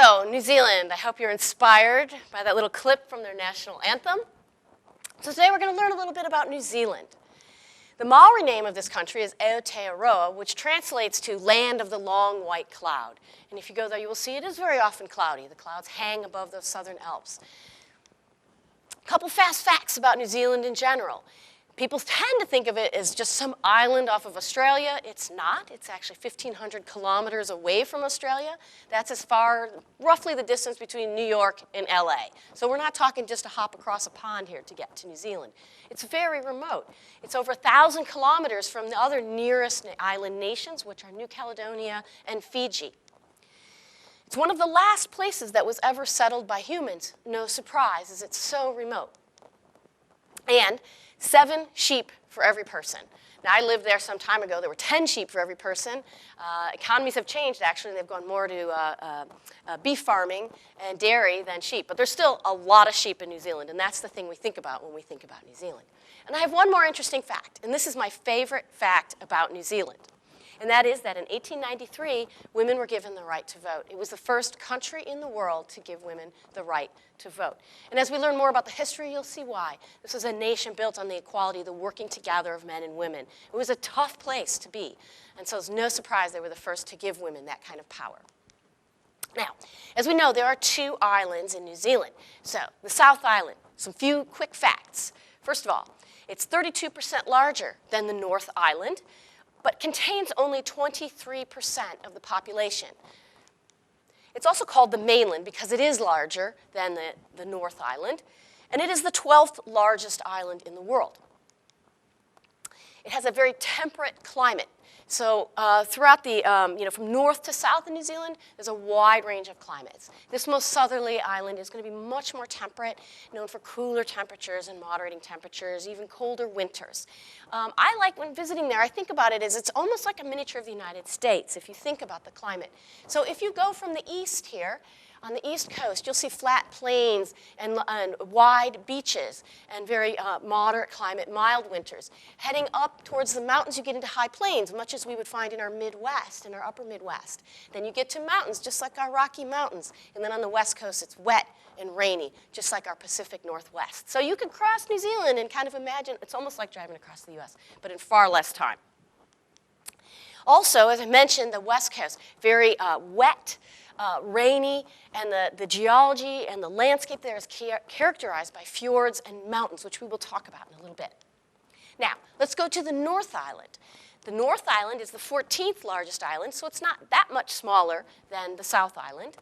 So, New Zealand, I hope you're inspired by that little clip from their national anthem. So today we're going to learn a little bit about New Zealand. The Maori name of this country is Aotearoa, which translates to land of the long white cloud. And if you go there, you will see it is very often cloudy. The clouds hang above the southern Alps. A couple fast facts about New Zealand in general. People tend to think of it as just some island off of Australia. It's not. It's actually 1,500 kilometers away from Australia. That's as far, roughly the distance between New York and LA. So we're not talking just a hop across a pond here to get to New Zealand. It's very remote. It's over 1,000 kilometers from the other nearest island nations, which are New Caledonia and Fiji. It's one of the last places that was ever settled by humans. No surprise, as it's so remote. And 7 sheep for every person. Now, I lived there some time ago. There were 10 sheep for every person. Economies have changed, actually. They've gone more to beef farming and dairy than sheep. But there's still a lot of sheep in New Zealand, and that's the thing we think about when we think about New Zealand. And I have one more interesting fact, and this is my favorite fact about New Zealand. And that is that in 1893, women were given the right to vote. It was the first country in the world to give women the right to vote. And as we learn more about the history, you'll see why. This was a nation built on the equality, the working together of men and women. It was a tough place to be. And so it's no surprise they were the first to give women that kind of power. Now, as we know, there are 2 islands in New Zealand. So the South Island, some few quick facts. First of all, it's 32% larger than the North Island, but contains only 23% of the population. It's also called the mainland because it is larger than the North Island, and it is the 12th largest island in the world. It has a very temperate climate. So throughout the, from north to south in New Zealand, there's a wide range of climates. This most southerly island is going to be much more temperate, known for cooler temperatures and moderating temperatures, even colder winters. I like, when visiting there, I think about it as it's almost like a miniature of the United States, if you think about the climate. So if you go from the east here, on the east coast, you'll see flat plains and wide beaches and very moderate climate, mild winters. Heading up towards the mountains, you get into high plains, much as we would find in our Midwest, in our upper Midwest. Then you get to mountains, just like our Rocky Mountains. And then on the west coast, it's wet and rainy, just like our Pacific Northwest. So you could cross New Zealand and kind of imagine, it's almost like driving across the US, but in far less time. Also, as I mentioned, the west coast, very wet, rainy, and the geology and the landscape there is characterized by fjords and mountains, which we will talk about in a little bit. Now, let's go to the North Island. The North Island is the 14th largest island, so it's not that much smaller than the South Island.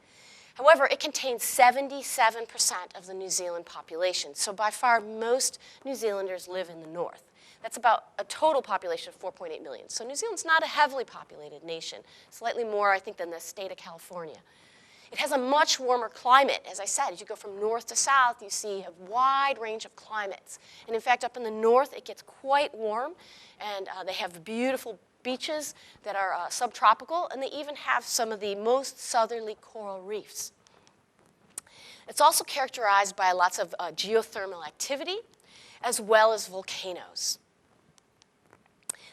However, it contains 77% of the New Zealand population, so by far most New Zealanders live in the north. That's about a total population of 4.8 million. So New Zealand's not a heavily populated nation, slightly more, I think, than the state of California. It has a much warmer climate. As I said, as you go from north to south, you see a wide range of climates. And in fact, up in the north, it gets quite warm, and they have beautiful beaches that are subtropical, and they even have some of the most southerly coral reefs. It's also characterized by lots of geothermal activity, as well as volcanoes.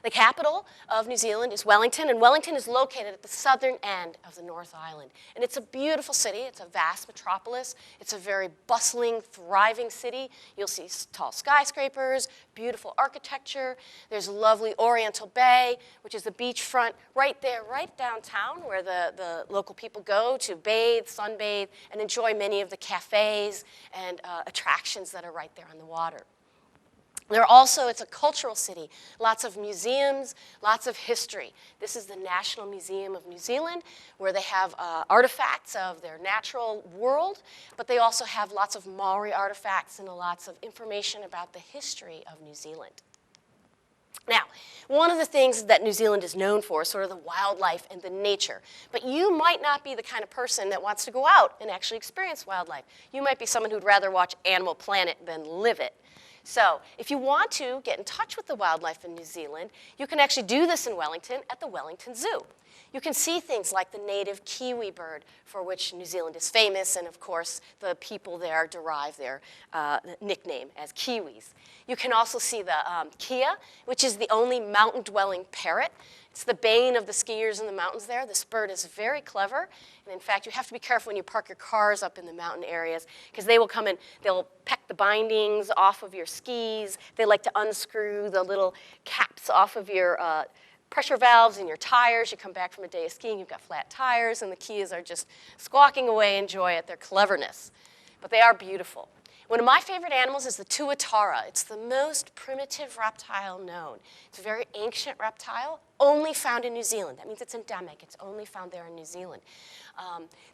The capital of New Zealand is Wellington, and Wellington is located at the southern end of the North Island. And it's a beautiful city. It's a vast metropolis. It's a very bustling, thriving city. You'll see tall skyscrapers, beautiful architecture. There's a lovely Oriental Bay, which is the beachfront right there, right downtown, where the local people go to bathe, sunbathe, and enjoy many of the cafes and attractions that are right there on the water. It's a cultural city, lots of museums, lots of history. This is the National Museum of New Zealand, where they have artifacts of their natural world, but they also have lots of Maori artifacts and lots of information about the history of New Zealand. Now, one of the things that New Zealand is known for is sort of the wildlife and the nature. But you might not be the kind of person that wants to go out and actually experience wildlife. You might be someone who'd rather watch Animal Planet than live it. So if you want to get in touch with the wildlife in New Zealand, you can actually do this in Wellington at the Wellington Zoo. You can see things like the native kiwi bird, for which New Zealand is famous, and of course the people there derive their nickname as Kiwis. You can also see the kia, which is the only mountain-dwelling parrot. It's the bane of the skiers in the mountains there. This bird is very clever, and in fact, you have to be careful when you park your cars up in the mountain areas, because they will come in, they'll peck the bindings off of your skis. They like to unscrew the little caps off of your pressure valves in your tires. You come back from a day of skiing, you've got flat tires, and the Kias are just squawking away in joy at their cleverness. But they are beautiful. One of my favorite animals is the tuatara. It's the most primitive reptile known. It's a very ancient reptile, only found in New Zealand. That means it's endemic. It's only found there in New Zealand.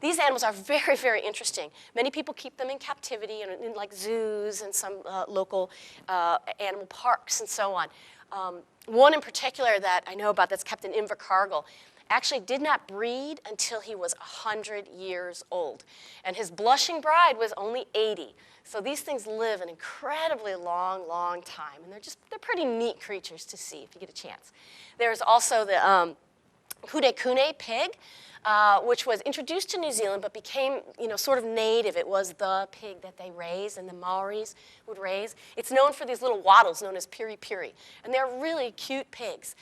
These animals are very, very interesting. Many people keep them in captivity in like zoos and some local animal parks and so on. One in particular that I know about that's kept in Invercargill actually did not breed until he was 100 years old. And his blushing bride was only 80. So these things live an incredibly long, long time. And they're pretty neat creatures to see if you get a chance. There's also the kune pig, which was introduced to New Zealand but became, sort of native. It was the pig that they raised and the Maoris would raise. It's known for these little wattles known as piri piri, and they're really cute pigs.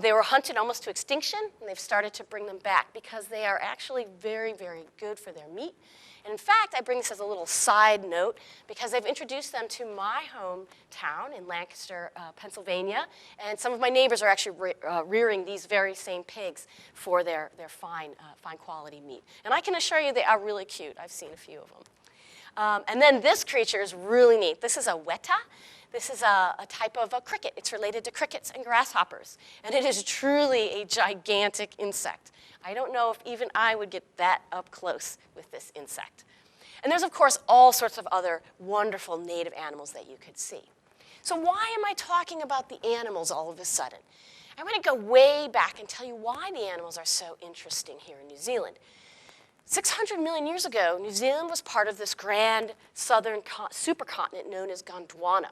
They were hunted almost to extinction, and they've started to bring them back because they are actually very, very good for their meat. And in fact, I bring this as a little side note because they've introduced them to my hometown in Lancaster, Pennsylvania, and some of my neighbors are actually rearing these very same pigs for their fine quality meat. And I can assure you they are really cute. I've seen a few of them. And then this creature is really neat. This is a weta. This is a type of a cricket. It's related to crickets and grasshoppers. And it is truly a gigantic insect. I don't know if even I would get that up close with this insect. And there's, of course, all sorts of other wonderful native animals that you could see. So why am I talking about the animals all of a sudden? I'm going to go way back and tell you why the animals are so interesting here in New Zealand. 600 million years ago, New Zealand was part of this grand southern supercontinent known as Gondwana.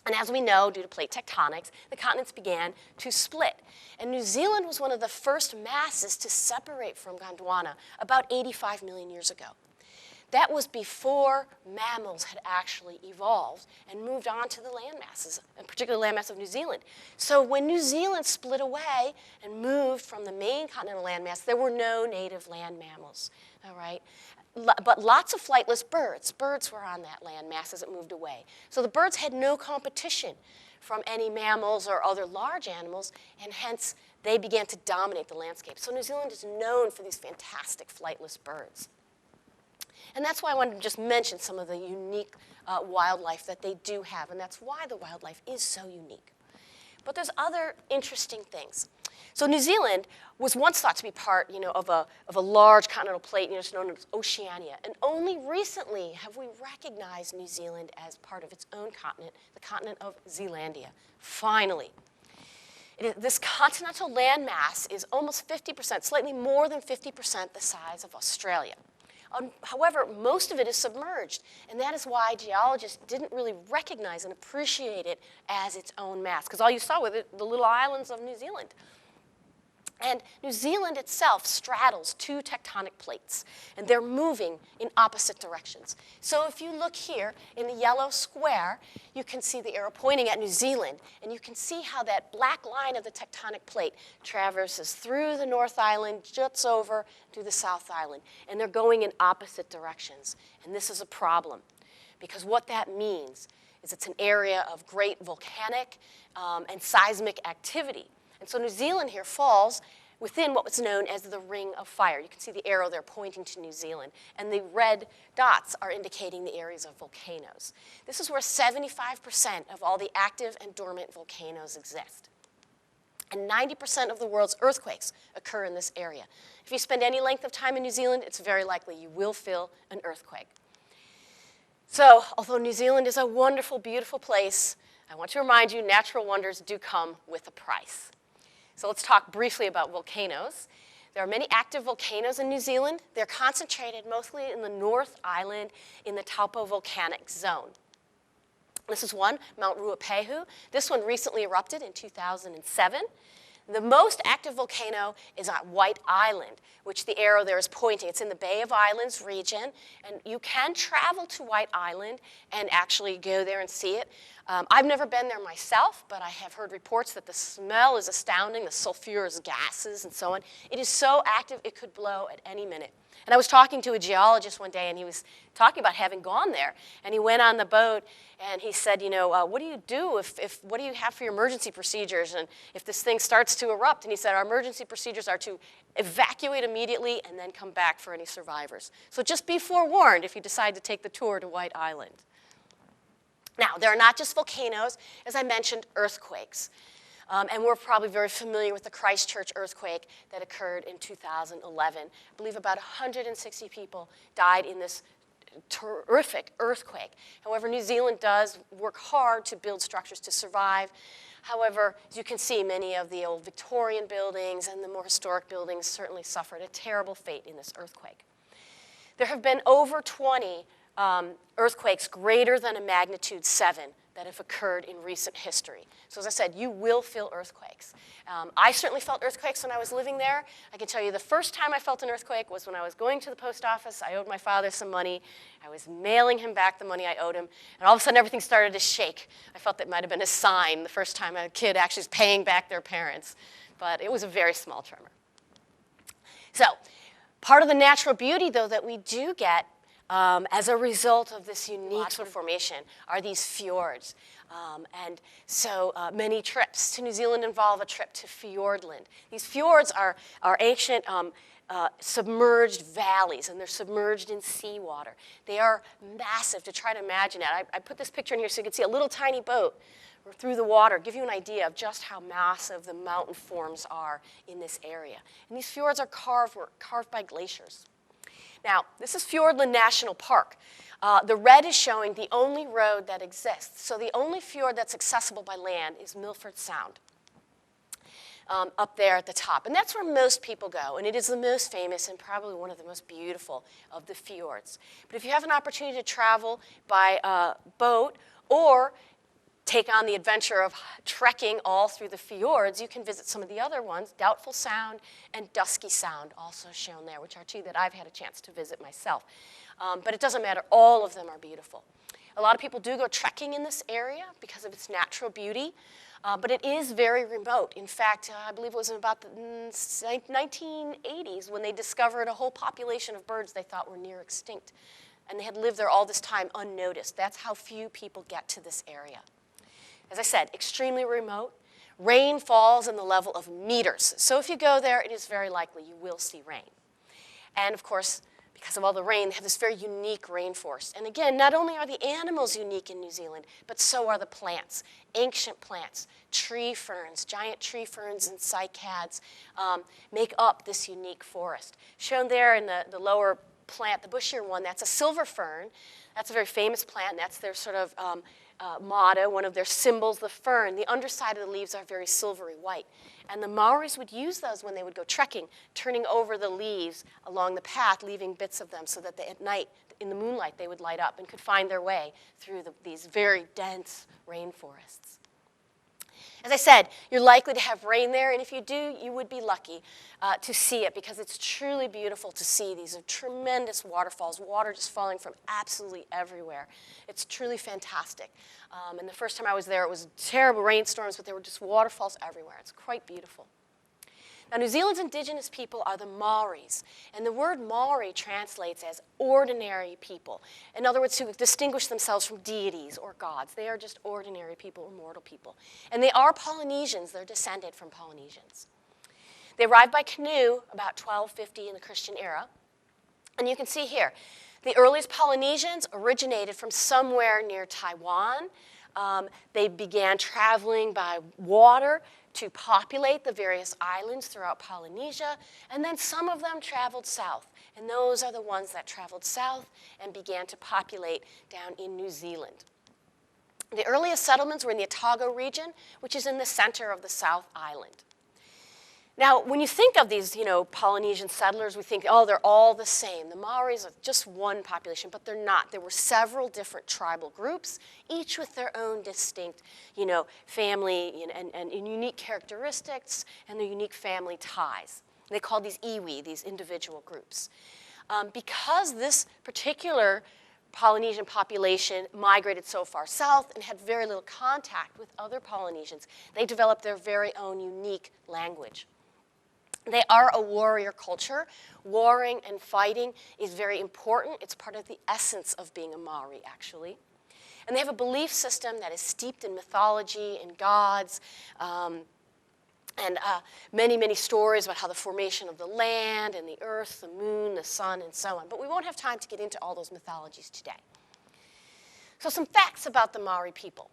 And as we know, due to plate tectonics, the continents began to split. And New Zealand was one of the first masses to separate from Gondwana about 85 million years ago. That was before mammals had actually evolved and moved on to the land masses, and particularly the landmass of New Zealand. So when New Zealand split away and moved from the main continental landmass, there were no native land mammals, all right? But lots of flightless birds. Birds were on that landmass as it moved away. So the birds had no competition from any mammals or other large animals, and hence they began to dominate the landscape. So New Zealand is known for these fantastic flightless birds. And that's why I wanted to just mention some of the unique wildlife that they do have, and that's why the wildlife is so unique. But there's other interesting things. So New Zealand was once thought to be part, of a large continental plate, it's known as Oceania. And only recently have we recognized New Zealand as part of its own continent, the continent of Zealandia. Finally. This continental landmass is almost 50%, slightly more than 50% the size of Australia. However, most of it is submerged, and that is why geologists didn't really recognize and appreciate it as its own mass, because all you saw were the little islands of New Zealand. And New Zealand itself straddles two tectonic plates, and they're moving in opposite directions. So if you look here in the yellow square, you can see the arrow pointing at New Zealand, and you can see how that black line of the tectonic plate traverses through the North Island, juts over to the South Island, and they're going in opposite directions. And this is a problem, because what that means is it's an area of great volcanic and seismic activity. And so New Zealand here falls within what was known as the Ring of Fire. You can see the arrow there pointing to New Zealand. And the red dots are indicating the areas of volcanoes. This is where 75% of all the active and dormant volcanoes exist. And 90% of the world's earthquakes occur in this area. If you spend any length of time in New Zealand, it's very likely you will feel an earthquake. So, although New Zealand is a wonderful, beautiful place, I want to remind you natural wonders do come with a price. So let's talk briefly about volcanoes. There are many active volcanoes in New Zealand. They're concentrated mostly in the North Island in the Taupo volcanic zone. This is one, Mount Ruapehu. This one recently erupted in 2007. The most active volcano is on White Island, which the arrow there is pointing. It's in the Bay of Islands region, and you can travel to White Island and actually go there and see it. I've never been there myself, but I have heard reports that the smell is astounding, the sulfurous gases and so on. It is so active it could blow at any minute. And I was talking to a geologist one day, and he was talking about having gone there. And he went on the boat, and he said, you know, what do you do what do you have for your emergency procedures? And if this thing starts to erupt? And he said, our emergency procedures are to evacuate immediately and then come back for any survivors. So just be forewarned if you decide to take the tour to White Island. Now, there are not just volcanoes, as I mentioned, earthquakes. And we're probably very familiar with the Christchurch earthquake that occurred in 2011. I believe about 160 people died in this terrific earthquake. However, New Zealand does work hard to build structures to survive. However, as you can see, many of the old Victorian buildings and the more historic buildings certainly suffered a terrible fate in this earthquake. There have been over 20 earthquakes greater than a magnitude 7 that have occurred in recent history. So as I said, you will feel earthquakes. I certainly felt earthquakes when I was living there. I can tell you the first time I felt an earthquake was when I was going to the post office. I owed my father some money. I was mailing him back the money I owed him, and all of a sudden everything started to shake. I felt that might have been a sign the first time a kid actually was paying back their parents, but it was a very small tremor. So part of the natural beauty, though, that we do get as a result of this unique sort of formation are these fjords. And so many trips to New Zealand involve a trip to Fiordland. These fjords are ancient submerged valleys, and they're submerged in seawater. They are massive. To try to imagine it, I put this picture in here so you can see a little tiny boat through the water, give you an idea of just how massive the mountain forms are in this area. And these fjords are carved by glaciers. Now, this is Fiordland National Park. The red is showing the only road that exists. So the only fjord that's accessible by land is Milford Sound, up there at the top. And that's where most people go, and it is the most famous and probably one of the most beautiful of the fjords. But if you have an opportunity to travel by boat or take on the adventure of trekking all through the fjords, you can visit some of the other ones, Doubtful Sound and Dusky Sound, also shown there, which are two that I've had a chance to visit myself. But it doesn't matter, all of them are beautiful. A lot of people do go trekking in this area because of its natural beauty, but it is very remote. In fact, I believe it was in about the 1980s when they discovered a whole population of birds they thought were near extinct. And they had lived there all this time unnoticed. That's how few people get to this area. As I said, extremely remote. Rain falls in the level of meters. So if you go there, it is very likely you will see rain. And of course, because of all the rain, they have this very unique rainforest. And again, not only are the animals unique in New Zealand, but so are the plants. Ancient plants, tree ferns, giant tree ferns and cycads make up this unique forest. Shown there in the lower plant, the bushier one, that's a silver fern. That's a very famous plant, and that's their sort of motto, one of their symbols, the fern. The underside of the leaves are very silvery white. And the Maoris would use those when they would go trekking, turning over the leaves along the path, leaving bits of them so that at night, in the moonlight, they would light up and could find their way through these very dense rainforests. As I said, you're likely to have rain there, and if you do, you would be lucky to see it because it's truly beautiful to see. These are tremendous waterfalls, water just falling from absolutely everywhere. It's truly fantastic. And the first time I was there, it was terrible rainstorms, but there were just waterfalls everywhere. It's quite beautiful. Now, New Zealand's indigenous people are the Maoris, and the word Maori translates as ordinary people. In other words, who distinguish themselves from deities or gods. They are just ordinary people or mortal people. And they are Polynesians. They're descended from Polynesians. They arrived by canoe about 1250 in the Christian era. And you can see here, the earliest Polynesians originated from somewhere near Taiwan. They began traveling by water to populate the various islands throughout Polynesia, and then some of them traveled south, and those are the ones that traveled south and began to populate down in New Zealand. The earliest settlements were in the Otago region, which is in the center of the South Island. Now, when you think of these, Polynesian settlers, we think, oh, they're all the same. The Maoris are just one population, but they're not. There were several different tribal groups, each with their own distinct, family and unique characteristics and their unique family ties. They called these iwi, these individual groups. Because this particular Polynesian population migrated so far south and had very little contact with other Polynesians, they developed their very own unique language. They are a warrior culture. Warring and fighting is very important. It's part of the essence of being a Maori, actually. And they have a belief system that is steeped in mythology and gods, and many, many stories about how the formation of the land and the earth, the moon, the sun, and so on. But we won't have time to get into all those mythologies today. So some facts about the Maori people.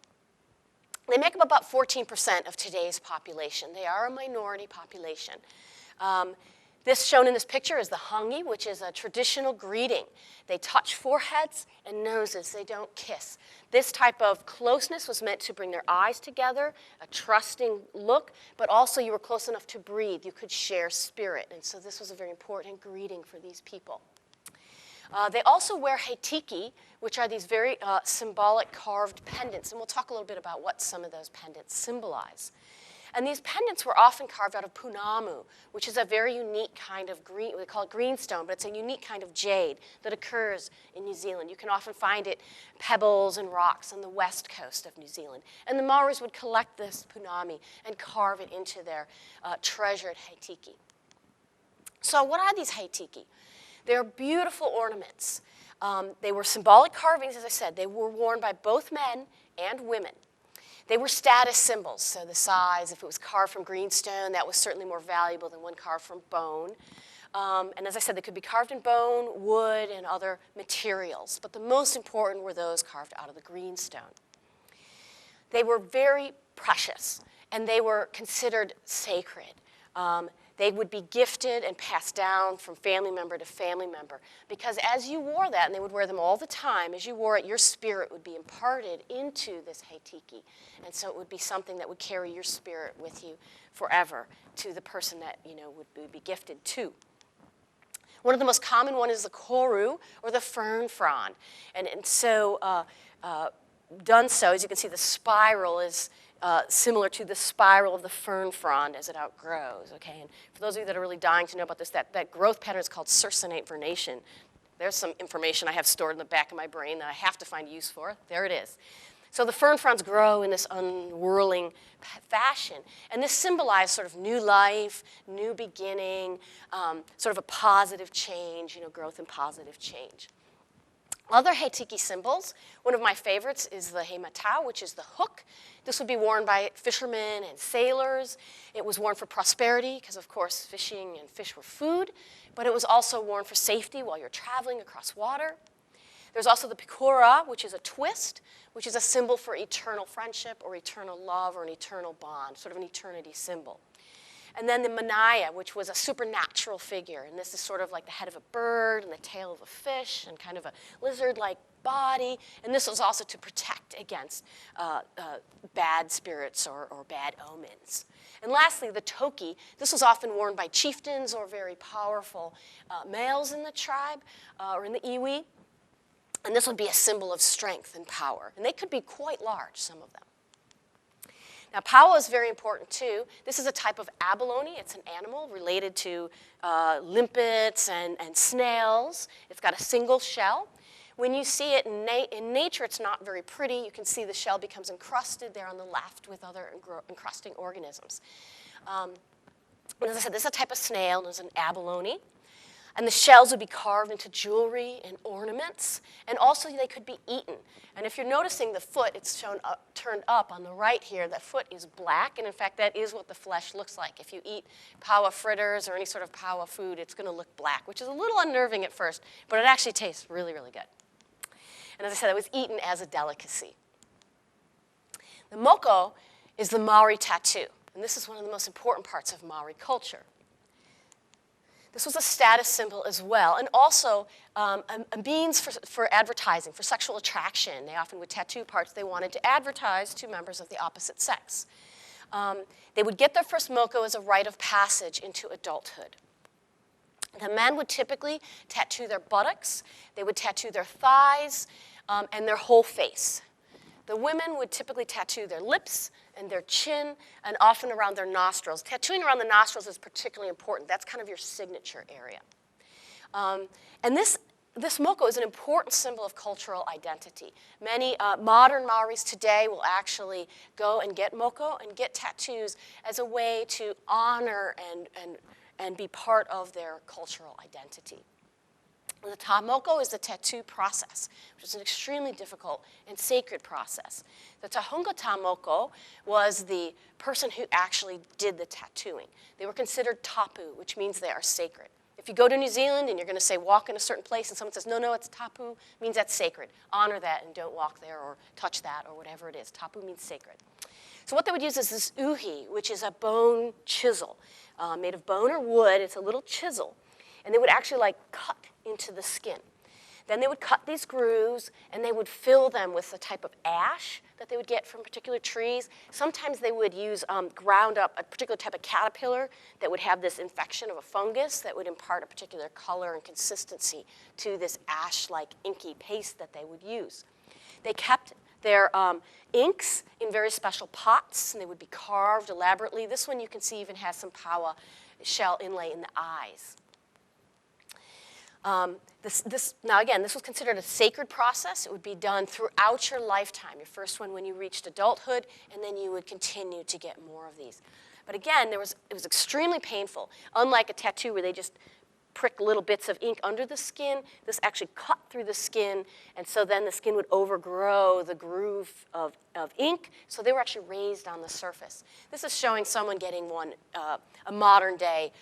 They make up about 14% of today's population. They are a minority population. This shown in this picture is the hangi, which is a traditional greeting. They touch foreheads and noses. They don't kiss. This type of closeness was meant to bring their eyes together, a trusting look, but also you were close enough to breathe. You could share spirit, and so this was a very important greeting for these people. They also wear heitiki, which are these very symbolic carved pendants, and we'll talk a little bit about what some of those pendants symbolize. And these pendants were often carved out of punamu, which is a very unique kind of green, we call it greenstone, but it's a unique kind of jade that occurs in New Zealand. You can often find it pebbles and rocks on the west coast of New Zealand. And the Maoris would collect this punami and carve it into their treasured heitiki. So what are these heitiki? They're beautiful ornaments. They were symbolic carvings, as I said. They were worn by both men and women. They were status symbols, so the size, if it was carved from greenstone, that was certainly more valuable than one carved from bone. And as I said, they could be carved in bone, wood, and other materials. But the most important were those carved out of the greenstone. They were very precious, and they were considered sacred. They would be gifted and passed down from family member to family member. Because as you wore that, and they would wear them all the time, as you wore it, your spirit would be imparted into this heitiki. And so it would be something that would carry your spirit with you forever to the person that would be gifted to. One of the most common one is the koru, or the fern frond. And so done so, as you can see, the spiral is similar to the spiral of the fern frond as it outgrows, okay? And for those of you that are really dying to know about this, that growth pattern is called circinate vernation. There's some information I have stored in the back of my brain that I have to find use for. There it is. So the fern fronds grow in this unwhirling fashion, and this symbolized sort of new life, new beginning, sort of a positive change, growth and positive change. Other heitiki symbols, one of my favorites is the he matau, which is the hook. This would be worn by fishermen and sailors. It was worn for prosperity because, of course, fishing and fish were food, but it was also worn for safety while you're traveling across water. There's also the pikura, which is a twist, which is a symbol for eternal friendship or eternal love or an eternal bond, sort of an eternity symbol. And then the manaya, which was a supernatural figure. And this is sort of like the head of a bird and the tail of a fish and kind of a lizard-like body. And this was also to protect against bad spirits or bad omens. And lastly, the toki. This was often worn by chieftains or very powerful males in the tribe or in the iwi. And this would be a symbol of strength and power. And they could be quite large, some of them. Now, paua is very important, too. This is a type of abalone. It's an animal related to limpets and snails. It's got a single shell. When you see it in nature, it's not very pretty. You can see the shell becomes encrusted there on the left with other encrusting organisms. And as I said, this is a type of snail known as an abalone. And the shells would be carved into jewelry and ornaments. And also, they could be eaten. And if you're noticing the foot, it's turned up on the right here. That foot is black. And in fact, that is what the flesh looks like. If you eat paua fritters or any sort of paua food, it's going to look black, which is a little unnerving at first. But it actually tastes really, really good. And as I said, it was eaten as a delicacy. The moko is the Maori tattoo. And this is one of the most important parts of Maori culture. This was a status symbol as well, and also a means for advertising, for sexual attraction. They often would tattoo parts they wanted to advertise to members of the opposite sex. They would get their first moko as a rite of passage into adulthood. The men would typically tattoo their buttocks, they would tattoo their thighs, and their whole face. The women would typically tattoo their lips and their chin, and often around their nostrils. Tattooing around the nostrils is particularly important. That's kind of your signature area. And this moko is an important symbol of cultural identity. Many modern Maoris today will actually go and get moko and get tattoos as a way to honor and be part of their cultural identity. The ta moko is the tattoo process, which is an extremely difficult and sacred process. The tahunga ta moko was the person who actually did the tattooing. They were considered tapu, which means they are sacred. If you go to New Zealand and you're going to say walk in a certain place and someone says, no, it's tapu, it means that's sacred. Honor that and don't walk there or touch that or whatever it is. Tapu means sacred. So what they would use is this uhi, which is a bone chisel. Made of bone or wood. It's a little chisel. And they would actually like cut into the skin. Then they would cut these grooves and they would fill them with a type of ash that they would get from particular trees. Sometimes they would use ground up a particular type of caterpillar that would have this infection of a fungus that would impart a particular color and consistency to this ash-like inky paste that they would use. They kept their inks in very special pots, and they would be carved elaborately. This one you can see even has some paua shell inlay in the eyes. Now again, this was considered a sacred process. It would be done throughout your lifetime. Your first one when you reached adulthood, and then you would continue to get more of these. But again, it was extremely painful. Unlike a tattoo where they just prick little bits of ink under the skin, this actually cut through the skin, and so then the skin would overgrow the groove of ink, so they were actually raised on the surface. This is showing someone getting a modern day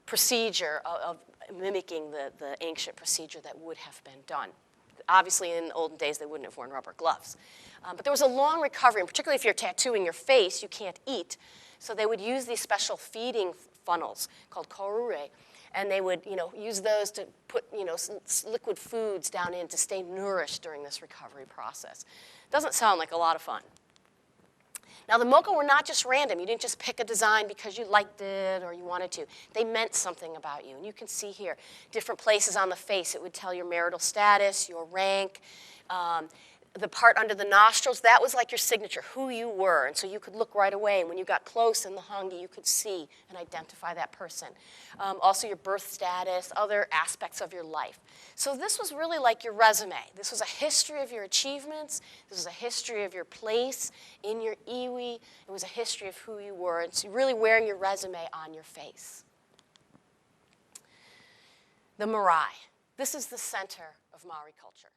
procedure of mimicking the ancient procedure that would have been done. Obviously, in the olden days, they wouldn't have worn rubber gloves. But there was a long recovery, and particularly if you're tattooing your face, you can't eat. So they would use these special feeding funnels called korure, and they would use those to put liquid foods down in to stay nourished during this recovery process. Doesn't sound like a lot of fun. Now, the moko were not just random. You didn't just pick a design because you liked it or you wanted to. They meant something about you. And you can see here, different places on the face. It would tell your marital status, your rank. The part under the nostrils, that was like your signature, who you were. And so you could look right away. And when you got close in the hangi, you could see and identify that person. Also your birth status, other aspects of your life. So this was really like your resume. This was a history of your achievements. This was a history of your place in your iwi. It was a history of who you were. And so really wearing your resume on your face. The marae. This is the center of Maori culture.